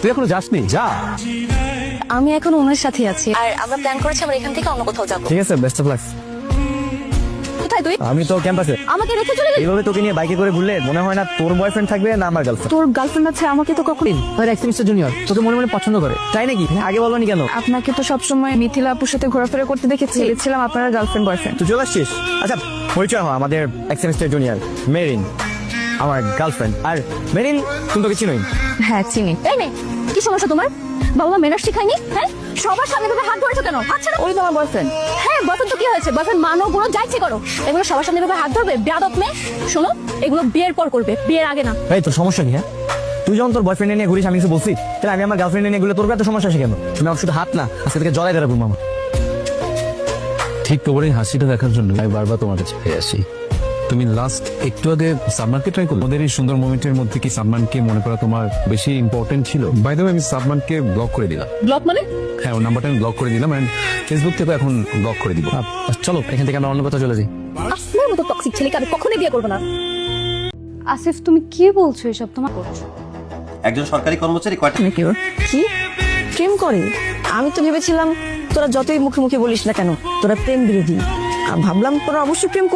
তুই এখনো যাসনি, যা। আমি এখন ওনার সাথে আছি, আর আমরা প্ল্যান করেছি আমরা এখান থেকে অন্য কোথাও যাবো। ঠিক আছে, বেস্ট অফ লাক। কোথায় তুই? আমি তো ক্যাম্পাসে। আমাকে রেখে চলে গেলি? এইভাবে তোকে নিয়ে বাইকে করে ঘুরলে মনে হয় না তোর বয়ফ্রেন্ড থাকবে না আমার গার্লফ্রেন্ড। তোর গার্লফ্রেন্ড আছে, আমাকে তো কখনো। তোর এক সেমিস্টার জুনিয়র, তোকে মনে মনে পছন্দ করে, তাই নাকি? আগে বলনি কেন? আপনাকে তো সবসময় মিথিলা আপুর সাথে ঘোরাফেরা করতে দেখেছি, ভেবেছিলাম আপনারা গার্লফ্রেন্ড বয়ফ্রেন্ড। তুই চলে আসছিস? আচ্ছা, পরিচয় হয়, আমাদের এক সেমিস্টার জুনিয়র মেরিন, আমার গার্লফ্রেন্ড। আর মেরিন তুমি তোকে চিনোই। হ্যাঁ চিনি। এই নে, কি সমস্যা তোমার? বাবা মেনার শিখায়নি? হ্যাঁ, সবার সামনে ভাবে হাত ধরেছো কেন? আচ্ছা ওই তোমার বয়ফ্রেন্ড। হ্যাঁ বয়ফ্রেন্ড তো কি হয়েছে, বয়ফ্রেন্ড মানো গুলো যাইছে করো, এগুলো সবার সামনে ভাবে হাত ধরবে? বেয়াদব মেয়ে। শোনো, এগুলো বিয়ের পর করবে, বিয়ের আগে না। এই তোর সমস্যা কি? হ্যাঁ, তুই যখন তোর বয়ফ্রেন্ড নিয়ে ঘুরিস আমি কিছু বলছি? তাহলে আমি আমার গার্লফ্রেন্ড নিয়ে ঘুরলে তোর এত সমস্যা আছে কেন? তুমি আমার শুধু হাত না, আজকে থেকে জড়াই দাঁড়াবো মামা। ঠিক তোমার এই হাসিটা দেখার জন্য আমি বারবার তোমার কাছে ফিরে আসি। তুমি লাস্ট একটু আগে সালমানকে ট্রাই করো। ওদের এই সুন্দর মোমেন্টের মধ্যে কি সালমানকে মনে করা তোমার বেশি ইম্পর্টেন্ট ছিল? বাই দ্য ওয়ে, আমি সালমানকে ব্লক করে দিলাম। ব্লক মানে? হ্যাঁ, ওর নাম্বারটা আমি ব্লক করে দিলাম, এন্ড ফেসবুক থেকে এখন ব্লক করে দিব। চলো এখান থেকে আমরা অন্য কোথাও চলে যাই। আপনার মতো টক্সিক ছেলেকে আমি কখনোই বিয়ে করবো না। আসিফ তুমি কি বলছো এসব? তোমার করছো একজন সরকারি কর্মচারী কয়টা কি প্রেম করে? আমি তো ভেবেছিলাম তোরা যতই মুখে মুখে বলিস না কেন তোরা প্রেম বিরোধী। ভাবলাম তোরা অবশ্যই প্রেম